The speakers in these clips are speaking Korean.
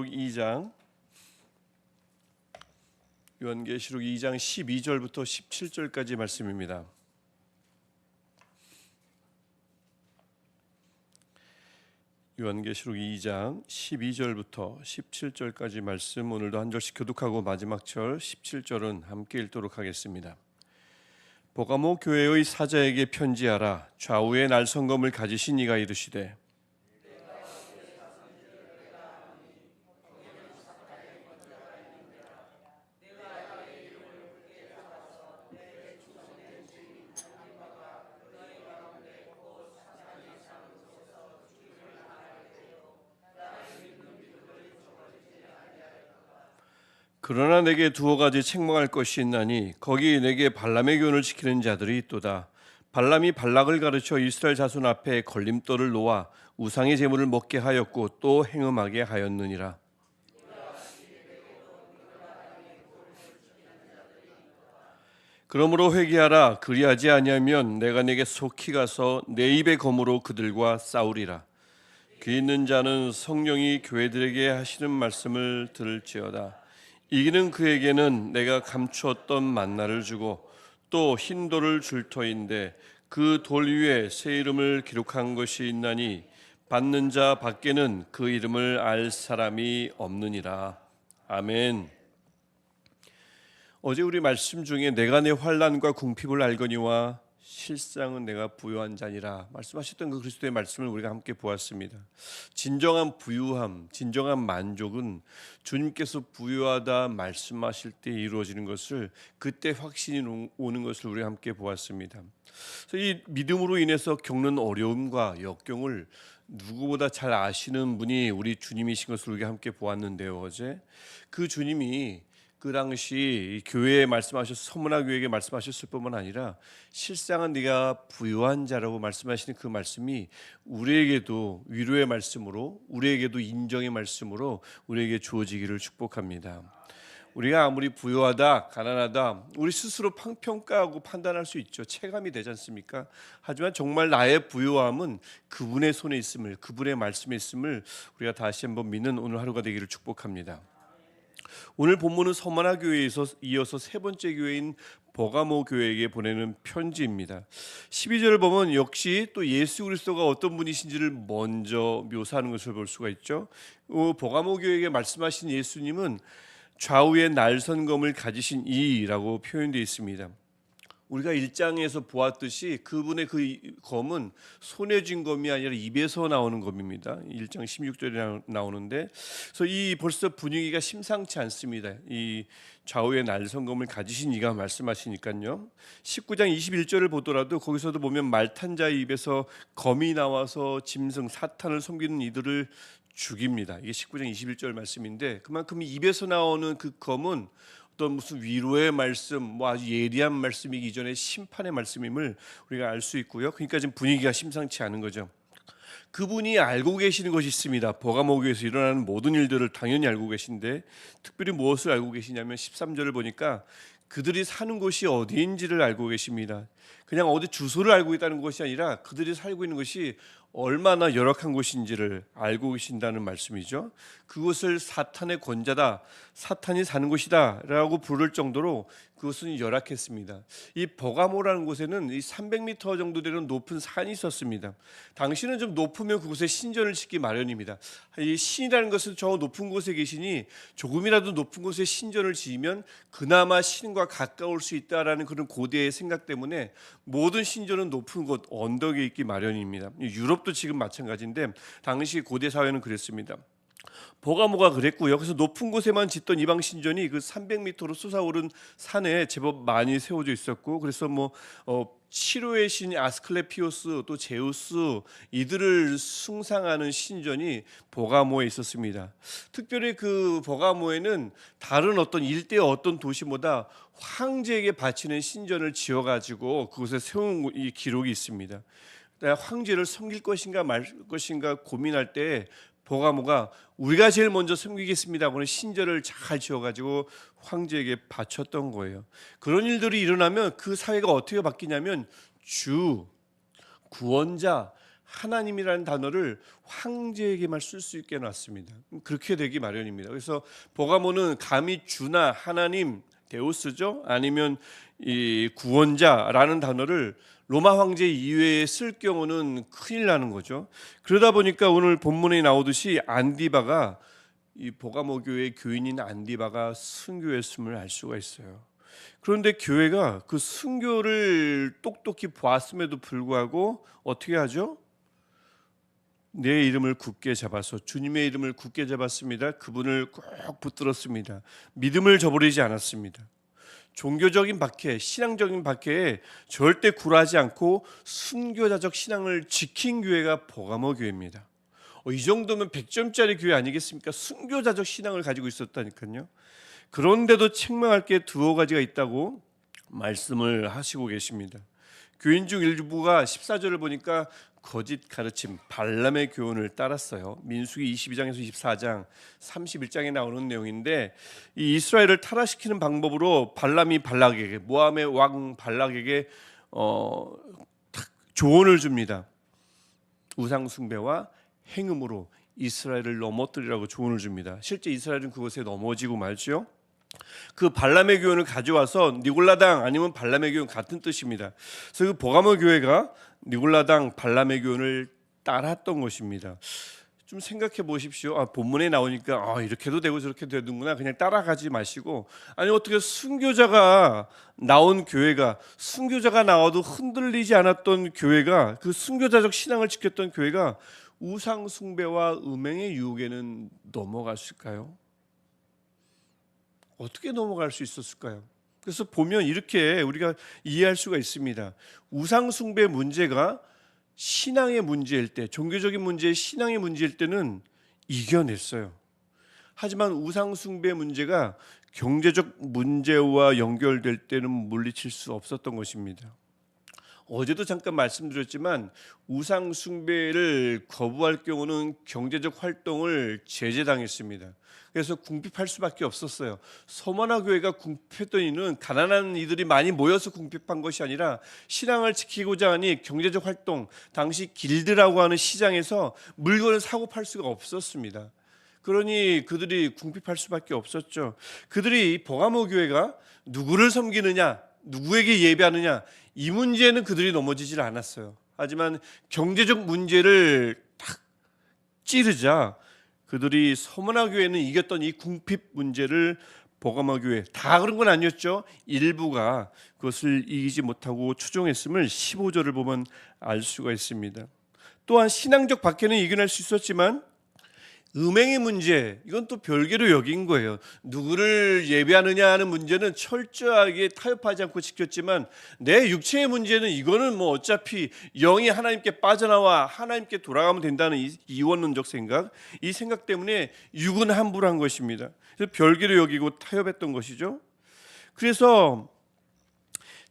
2장 요한계시록 2장 12절부터 17절까지 말씀입니다. 요한계시록 2장 12절부터 17절까지 말씀, 오늘도 한 절씩 교독하고 마지막 절 17절은 함께 읽도록 하겠습니다. 버가모 교회의 사자에게 편지하라. 좌우에 날성검을 가지신 이가 이르시되 그러나 내게 두어 가지 책망할 것이 있나니 거기 내게 발람의 교훈을 지키는 자들이 있도다. 발람이 발락을 가르쳐 이스라엘 자손 앞에 걸림돌을 놓아 우상의 제물을 먹게 하였고 또 행음하게 하였느니라. 그러므로 회개하라. 그리하지 아니하면 내가 내게 속히 가서 내 입의 검으로 그들과 싸우리라. 귀 있는 자는 성령이 교회들에게 하시는 말씀을 들을지어다. 이기는 그에게는 내가 감추었던 만나를 주고 또 흰 돌을 줄 터인데 그 돌 위에 새 이름을 기록한 것이 있나니 받는 자 밖에는 그 이름을 알 사람이 없느니라. 아멘. 어제 우리 말씀 중에 내가 내 환난과 궁핍을 알거니와 실상은 내가 부유한 자니라 말씀하셨던 그 그리스도의 말씀을 우리가 함께 보았습니다. 진정한 부유함, 진정한 만족은 주님께서 부유하다 말씀하실 때 이루어지는 것을, 그때 확신이 오는 것을 우리가 함께 보았습니다. 그래서 이 믿음으로 인해서 겪는 어려움과 역경을 누구보다 잘 아시는 분이 우리 주님이신 것을 우리가 함께 보았는데요. 어제 그 주님이 그 당시 교회에 말씀하셨, 서문화 교회에게 말씀하셨을 뿐만 아니라 실상은 네가 부유한 자라고 말씀하시는 그 말씀이 우리에게도 위로의 말씀으로, 우리에게도 인정의 말씀으로 우리에게 주어지기를 축복합니다. 우리가 아무리 부유하다, 가난하다 우리 스스로 평가하고 판단할 수 있죠. 체감이 되지 않습니까? 하지만 정말 나의 부유함은 그분의 손에 있음을, 그분의 말씀에 있음을 우리가 다시 한번 믿는 오늘 하루가 되기를 축복합니다. 오늘 본문은 서문화 교회에서 이어서 세 번째 교회인 버가모 교회에게 보내는 편지입니다. 12절을 보면 역시 또 예수 그리스도가 어떤 분이신지를 먼저 묘사하는 것을 볼 수가 있죠. 버가모 교회에게 말씀하신 예수님은 좌우에 날선검을 가지신 이라고 표현되어 있습니다. 우리가 1장에서 보았듯이 그분의 그 검은 손에 쥔 검이 아니라 입에서 나오는 검입니다. 1장 16절에 나오는데, 그래서 이 벌써 분위기가 심상치 않습니다. 이 좌우에 날선검을 가지신 이가 말씀하시니까요. 19장 21절을 보더라도 거기서도 보면 말탄 자의 입에서 검이 나와서 짐승 사탄을 섬기는 이들을 죽입니다. 이게 19장 21절 말씀인데, 그만큼 입에서 나오는 그 검은 어떤 무슨 위로의 말씀, 뭐 아주 예리한 말씀이기 이전에 심판의 말씀임을 우리가 알 수 있고요. 그러니까 지금 분위기가 심상치 않은 거죠. 그분이 알고 계시는 것이 있습니다. 버가모 교회에서 일어나는 모든 일들을 당연히 알고 계신데, 특별히 무엇을 알고 계시냐면 13절을 보니까 그들이 사는 곳이 어디인지를 알고 계십니다. 그냥 어디 주소를 알고 있다는 것이 아니라 그들이 살고 있는 것이 얼마나 열악한 곳인지를 알고 계신다는 말씀이죠. 그곳을 사탄의 권자다, 사탄이 사는 곳이다 라고 부를 정도로 그것은 열악했습니다. 이 버가모라는 곳에는 이 300m 정도 되는 높은 산이 있었습니다. 당시는 좀 높으면 그곳에 신전을 짓기 마련입니다. 이 신이라는 것은 저 높은 곳에 계시니 조금이라도 높은 곳에 신전을 지으면 그나마 신과 가까울 수 있다라는 그런 고대의 생각 때문에 모든 신전은 높은 곳, 언덕에 있기 마련입니다. 유럽도 지금 마찬가지인데 당시 고대 사회는 그랬습니다. 버가모가 그랬고요. 그래서 높은 곳에만 짓던 이방 신전이 그 300m로 솟아오른 산에 제법 많이 세워져 있었고, 그래서 치료의 신 아스클레피오스, 또 제우스, 이들을 숭상하는 신전이 버가모에 있었습니다. 특별히 그 버가모에는 다른 어떤 일대 어떤 도시보다 황제에게 바치는 신전을 지어가지고 그곳에 세운 이 기록이 있습니다. 황제를 섬길 것인가 말 것인가 고민할 때 버가모가 우리가 제일 먼저 섬기겠습니다 하고는 신전을 잘 지어가지고 황제에게 바쳤던 거예요. 그런 일들이 일어나면 그 사회가 어떻게 바뀌냐면 주, 구원자, 하나님이라는 단어를 황제에게만 쓸 수 있게 놨습니다. 그렇게 되기 마련입니다. 그래서 버가모는 감히 주나 하나님, 데우스죠, 아니면 이 구원자라는 단어를 로마 황제 이외에 쓸 경우는 큰일 나는 거죠. 그러다 보니까 오늘 본문에 나오듯이 안디바가, 이 버가모 교회의 교인인 안디바가 순교했음을 알 수가 있어요. 그런데 교회가 그 순교를 똑똑히 보았음에도 불구하고 어떻게 하죠? 내 이름을 굳게 잡아서, 주님의 이름을 굳게 잡았습니다. 그분을 꼭 붙들었습니다. 믿음을 저버리지 않았습니다. 종교적인 박해, 신앙적인 박해에 절대 굴하지 않고 순교자적 신앙을 지킨 교회가 버가모 교회입니다. 이 정도면 100점짜리 교회 아니겠습니까? 순교자적 신앙을 가지고 있었다니까요. 그런데도 책망할 게 두어 가지가 있다고 말씀을 하시고 계십니다. 교인 중 일부가 14절을 보니까 거짓 가르침, 발람의 교훈을 따랐어요. 민수기 22장에서 24장, 31장에 나오는 내용인데, 이 이스라엘을 타락시키는 방법으로 발람이 발락에게, 모함의 왕 발락에게 조언을 줍니다. 우상 숭배와 행음으로 이스라엘을 넘어뜨리라고 조언을 줍니다. 실제 이스라엘은 그것에 넘어지고 말죠. 그 발람의 교훈을 가져와서 니골라당 아니면 발람의 교훈 같은 뜻입니다. 그래서 그 버가모 교회가 니골라당 발람의 교훈을 따랐던 것입니다. 좀 생각해 보십시오. 본문에 나오니까 이렇게도 되고 저렇게도 되는구나. 그냥 따라가지 마시고, 아니 어떻게 순교자가 나온 교회가, 순교자가 나와도 흔들리지 않았던 교회가, 그 순교자적 신앙을 지켰던 교회가 우상 숭배와 음행의 유혹에는 넘어갔을까요? 어떻게 넘어갈 수 있었을까요? 그래서 보면 이렇게 우리가 이해할 수가 있습니다. 우상 숭배 문제가 신앙의 문제일 때, 종교적인 문제의 신앙의 문제일 때는 이겨냈어요. 하지만 우상 숭배 문제가 경제적 문제와 연결될 때는 물리칠 수 없었던 것입니다. 어제도 잠깐 말씀드렸지만 우상 숭배를 거부할 경우는 경제적 활동을 제재당했습니다. 그래서 궁핍할 수밖에 없었어요. 서머나 교회가 궁핍했던 이유는 가난한 이들이 많이 모여서 궁핍한 것이 아니라 신앙을 지키고자 하니 경제적 활동, 당시 길드라고 하는 시장에서 물건을 사고 팔 수가 없었습니다. 그러니 그들이 궁핍할 수밖에 없었죠. 그들이 버가모 교회가 누구를 섬기느냐, 누구에게 예배하느냐, 이 문제는 그들이 넘어지질 않았어요. 하지만 경제적 문제를 딱 찌르자 그들이 서머나 교회는 이겼던 이 궁핍 문제를 버가모 교회, 다 그런 건 아니었죠. 일부가 그것을 이기지 못하고 추종했음을 15절을 보면 알 수가 있습니다. 또한 신앙적 박해는 이겨낼 수 있었지만 음행의 문제, 이건 또 별개로 여긴 거예요. 누구를 예배하느냐 하는 문제는 철저하게 타협하지 않고 지켰지만 내 육체의 문제는 이거는 뭐 어차피 영이 하나님께 빠져나와 하나님께 돌아가면 된다는 이 이원론적 생각, 이 생각 때문에 육은 함부로 한 것입니다. 그래서 별개로 여기고 타협했던 것이죠. 그래서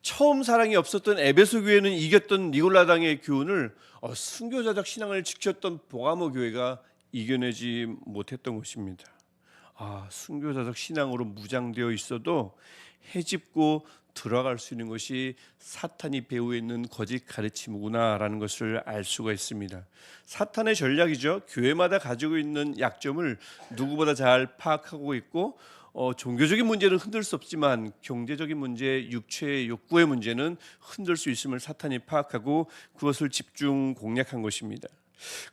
처음 사랑이 없었던 에베소 교회는 이겼던 니골라당의 교훈을 순교자적 신앙을 지켰던 버가모 교회가 이겨내지 못했던 것입니다. 순교자적 신앙으로 무장되어 있어도 헤집고 들어갈 수 있는 것이 사탄이 배우에 있는 거짓 가르침이구나라는 것을 알 수가 있습니다. 사탄의 전략이죠. 교회마다 가지고 있는 약점을 누구보다 잘 파악하고 있고, 종교적인 문제는 흔들 수 없지만 경제적인 문제, 육체의 욕구의 문제는 흔들 수 있음을 사탄이 파악하고 그것을 집중 공략한 것입니다.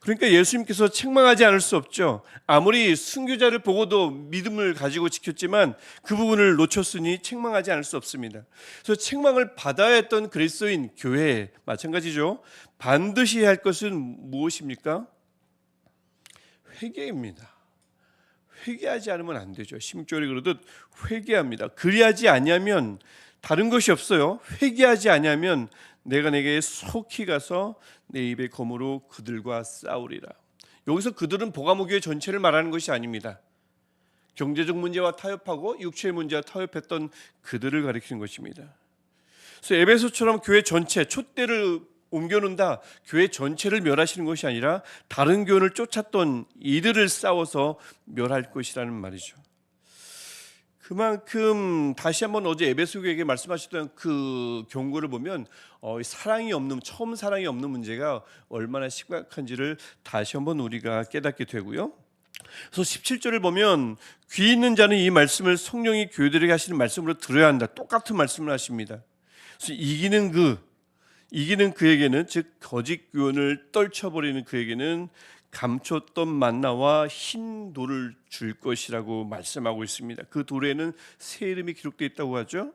그러니까 예수님께서 책망하지 않을 수 없죠. 아무리 순교자를 보고도 믿음을 가지고 지켰지만 그 부분을 놓쳤으니 책망하지 않을 수 없습니다. 그래서 책망을 받아야 했던 그리스도인 교회 마찬가지죠. 반드시 해야 할 것은 무엇입니까? 회개입니다. 회개하지 않으면 안 되죠. 심줄이 그러듯 회개합니다. 그리하지 아니하면 다른 것이 없어요. 회개하지 아니하면 내가 내게 속히 가서 내 입의 검으로 그들과 싸우리라. 여기서 그들은 버가모 교회 전체를 말하는 것이 아닙니다. 경제적 문제와 타협하고 육체의 문제와 타협했던 그들을 가리키는 것입니다. 그래서 에베소처럼 교회 전체, 촛대를 옮겨놓는다, 교회 전체를 멸하시는 것이 아니라 다른 교회를 쫓았던 이들을 싸워서 멸할 것이라는 말이죠. 그만큼 다시 한번 어제 에베소 교회에게 말씀하셨던 그 경고를 보면 처음 사랑이 없는 문제가 얼마나 심각한지를 다시 한번 우리가 깨닫게 되고요. 그래서 17절을 보면 귀 있는 자는 이 말씀을 성령이 교회들에게 하시는 말씀으로 들어야 한다. 똑같은 말씀을 하십니다. 그래서 이기는 그에게는, 즉 거짓 교훈을 떨쳐버리는 그에게는 감췄던 만나와 흰 돌을 줄 것이라고 말씀하고 있습니다. 그 돌에는 새 이름이 기록되어 있다고 하죠.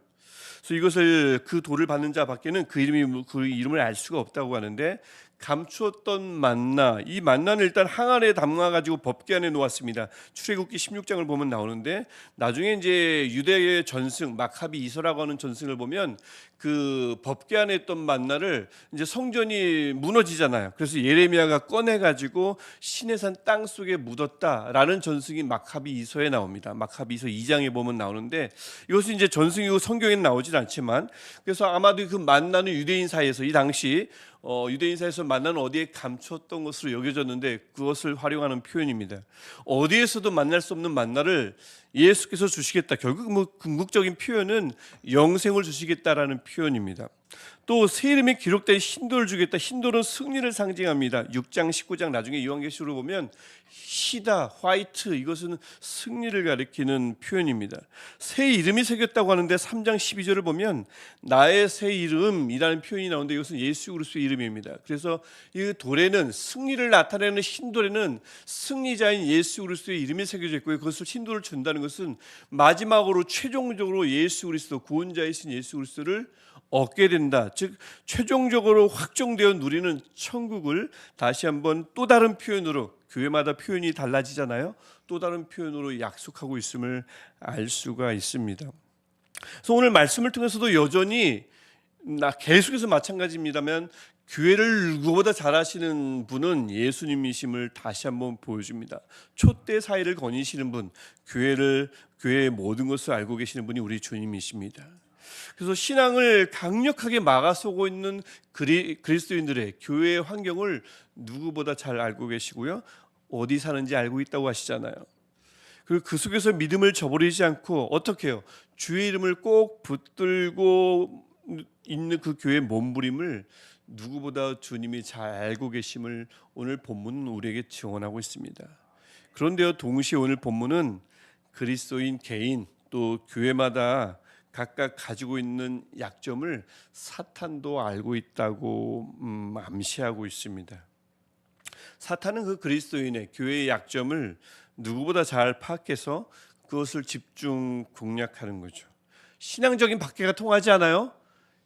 그래서 이것을, 그 돌을 받는 자 밖에는 그 이름을 알 수가 없다고 하는데, 감추었던 만나, 이 만나는 일단 항아리에 담아 가지고 법궤 안에 놓았습니다. 출애굽기 16장을 보면 나오는데, 나중에 이제 유대의 전승 마카비 이서라고 하는 전승을 보면 그 법궤 안에 있던 만나를, 이제 성전이 무너지잖아요. 그래서 예레미야가 꺼내 가지고 시내산 땅 속에 묻었다라는 전승이 마카비 이서에 나옵니다. 마카비 이서 2장에 보면 나오는데, 이것은 이제 전승이고 성경에는 나오질 않지만, 그래서 아마도 그 만나는 유대인 사이에서, 이 당시 유대인 사이에서 만나는 어디에 감췄던 것으로 여겨졌는데, 그것을 활용하는 표현입니다. 어디에서도 만날 수 없는 만나를 예수께서 주시겠다. 결국 궁극적인 표현은 영생을 주시겠다라는 표현입니다. 또 새 이름이 기록된 흰돌을 주겠다. 흰돌은 승리를 상징합니다. 6장 19장 나중에 요한계시록을 보면 희다, 화이트, 이것은 승리를 가리키는 표현입니다. 새 이름이 새겼다고 하는데 3장 12절을 보면 나의 새 이름이라는 표현이 나오는데, 이것은 예수 그리스도의 이름입니다. 그래서 이 돌에는, 승리를 나타내는 흰돌에는 승리자인 예수 그리스도의 이름이 새겨져 있고요. 그것을 흰돌을 준다는 것은 마지막으로 최종적으로 예수 그리스도, 구원자이신 예수 그리스도를 얻게 된다. 즉 최종적으로 확정되어 누리는 천국을 다시 한번 또 다른 표현으로, 교회마다 표현이 달라지잖아요. 또 다른 표현으로 약속하고 있음을 알 수가 있습니다. 그래서 오늘 말씀을 통해서도 여전히 계속해서 마찬가지입니다만, 교회를 누구보다 잘 아시는 분은 예수님이심을 다시 한번 보여줍니다. 촛대 사이를 거니시는 분, 교회의 모든 것을 알고 계시는 분이 우리 주님이십니다. 그래서 신앙을 강력하게 막아서고 있는 그리스도인들의 교회의 환경을 누구보다 잘 알고 계시고요, 어디 사는지 알고 있다고 하시잖아요. 그리고 그 속에서 믿음을 저버리지 않고 어떻게 해요? 주의 이름을 꼭 붙들고 있는 그 교회의 몸부림을 누구보다 주님이 잘 알고 계심을 오늘 본문은 우리에게 증언하고 있습니다. 그런데요, 동시에 오늘 본문은 그리스도인 개인, 또 교회마다 각각 가지고 있는 약점을 사탄도 알고 있다고 암시하고 있습니다. 사탄은 그 그리스도인의, 교회의 약점을 누구보다 잘 파악해서 그것을 집중 공략하는 거죠. 신앙적인 박해가 통하지 않아요?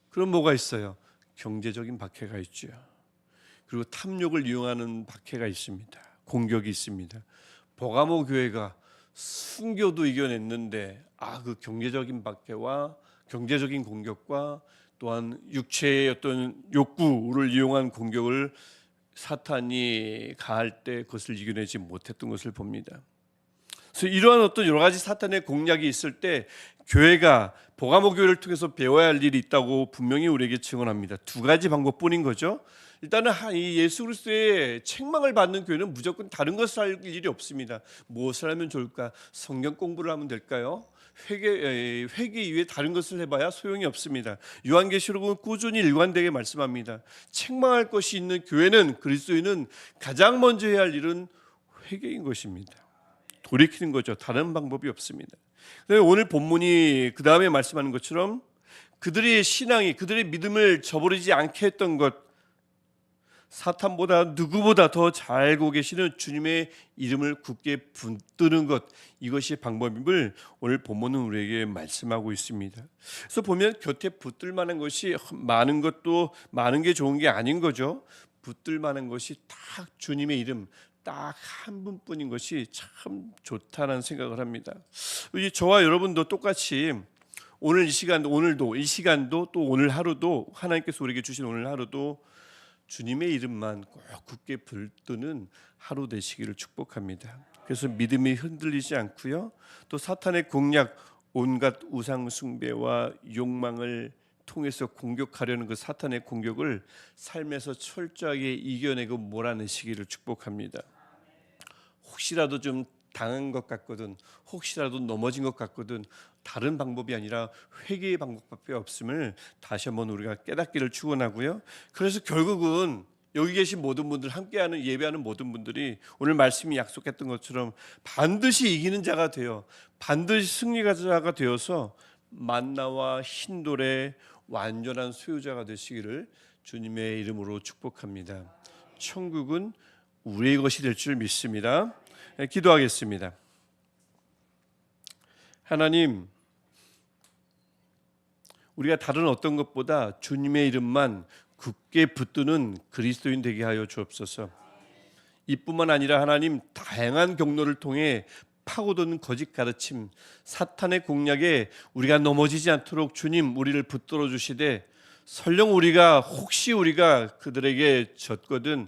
그럼 뭐가 있어요? 경제적인 박해가 있죠. 그리고 탐욕을 이용하는 박해가 있습니다. 공격이 있습니다. 버가모 교회가 순교도 이겨냈는데, 그 경제적인 박해와 경제적인 공격과 또한 육체의 어떤 욕구를 이용한 공격을 사탄이 가할 때 그것을 이겨내지 못했던 것을 봅니다. 그래서 이러한 어떤 여러 가지 사탄의 공략이 있을 때 교회가, 버가모 교회를 통해서 배워야 할 일이 있다고 분명히 우리에게 증언합니다. 두 가지 방법뿐인 거죠. 일단은 이 예수 그리스도의 책망을 받는 교회는 무조건 다른 것을 할 일이 없습니다. 무엇을 하면 좋을까? 성경 공부를 하면 될까요? 회개 이외에 다른 것을 해봐야 소용이 없습니다. 요한계시록은 꾸준히 일관되게 말씀합니다. 책망할 것이 있는 교회는, 그리스도인은 가장 먼저 해야 할 일은 회개인 것입니다. 돌이키는 거죠. 다른 방법이 없습니다. 오늘 본문이 그 다음에 말씀하는 것처럼 그들의 신앙이, 그들의 믿음을 저버리지 않게 했던 것, 사탄보다 누구보다 더 잘 알고 계시는 주님의 이름을 굳게 붙드는 것, 이것이 방법임을 오늘 본문은 우리에게 말씀하고 있습니다. 그래서 보면 곁에 붙들 만한 것이 많은 게 좋은 게 아닌 거죠. 붙들 만한 것이 딱 주님의 이름, 딱 한 분뿐인 것이 참 좋다는 생각을 합니다. 저와 여러분도 똑같이 오늘 이 시간도 또 오늘 하루도, 하나님께서 우리에게 주신 오늘 하루도 주님의 이름만 꼭 굳게 붙드는 하루 되시기를 축복합니다. 그래서 믿음이 흔들리지 않고요, 또 사탄의 공략, 온갖 우상 숭배와 욕망을 통해서 공격하려는 그 사탄의 공격을 삶에서 철저하게 이겨내고 몰아내시기를 축복합니다. 혹시라도 좀 당한 것 같거든, 혹시라도 넘어진 것 같거든 다른 방법이 아니라 회개의 방법밖에 없음을 다시 한번 우리가 깨닫기를 축원하고요. 그래서 결국은 여기 계신 모든 분들, 함께하는 예배하는 모든 분들이 오늘 말씀이 약속했던 것처럼 반드시 이기는 자가 되어 반드시 승리자가 되어서 만나와 흰돌의 완전한 소유자가 되시기를 주님의 이름으로 축복합니다. 천국은 우리의 것이 될 줄 믿습니다. 기도하겠습니다. 하나님, 우리가 다른 어떤 것보다 주님의 이름만 굳게 붙드는 그리스도인 되게 하여 주옵소서. 이뿐만 아니라 하나님, 다양한 경로를 통해 파고드는 거짓 가르침, 사탄의 공략에 우리가 넘어지지 않도록 주님 우리를 붙들어 주시되, 설령 혹시 우리가 그들에게 졌거든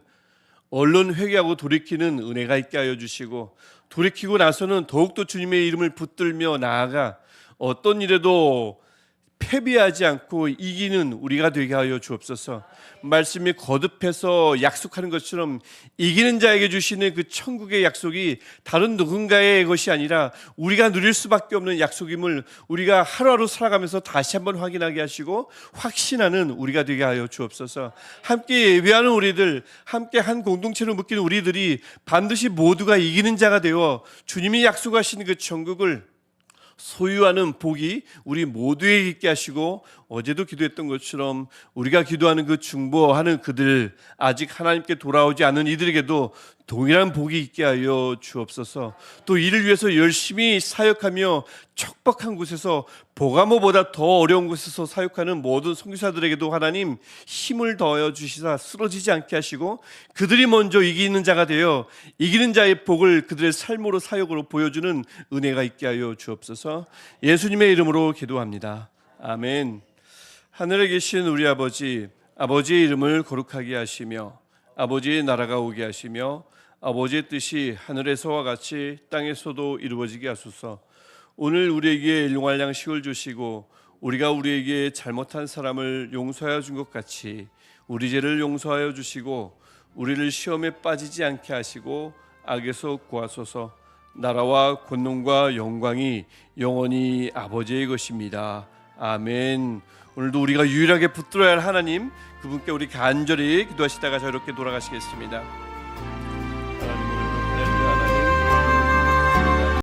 얼른 회개하고 돌이키는 은혜가 있게 하여 주시고, 돌이키고 나서는 더욱더 주님의 이름을 붙들며 나아가 어떤 일에도 패배하지 않고 이기는 우리가 되게 하여 주옵소서. 말씀이 거듭해서 약속하는 것처럼 이기는 자에게 주시는 그 천국의 약속이 다른 누군가의 것이 아니라 우리가 누릴 수밖에 없는 약속임을 우리가 하루하루 살아가면서 다시 한번 확인하게 하시고 확신하는 우리가 되게 하여 주옵소서. 함께 예배하는 우리들, 함께 한 공동체로 묶이는 우리들이 반드시 모두가 이기는 자가 되어 주님이 약속하신 그 천국을 소유하는 복이 우리 모두에게 있게 하시고, 어제도 기도했던 것처럼 우리가 기도하는 그 중보하는 그들, 아직 하나님께 돌아오지 않은 이들에게도 동일한 복이 있게 하여 주옵소서. 또 이를 위해서 열심히 사역하며 척박한 곳에서, 보가모보다 더 어려운 곳에서 사역하는 모든 선교사들에게도 하나님 힘을 더하여 주시사 쓰러지지 않게 하시고, 그들이 먼저 이기는 자가 되어 이기는 자의 복을 그들의 삶으로 사역으로 보여주는 은혜가 있게 하여 주옵소서. 예수님의 이름으로 기도합니다. 아멘. 하늘에 계신 우리 아버지, 아버지의 이름을 거룩하게 하시며 아버지의 나라가 오게 하시며 아버지의 뜻이 하늘에서와 같이 땅에서도 이루어지게 하소서. 오늘 우리에게 일용할 양식을 주시고 우리가 우리에게 잘못한 사람을 용서하여 준 것 같이 우리 죄를 용서하여 주시고 우리를 시험에 빠지지 않게 하시고 악에서 구하소서. 나라와 권능과 영광이 영원히 아버지의 것입니다. 아멘. 오늘도 우리가 유일하게 붙들어야 할 하나님, 그분께 우리 간절히 기도하시다가 자유롭게 돌아가시겠습니다.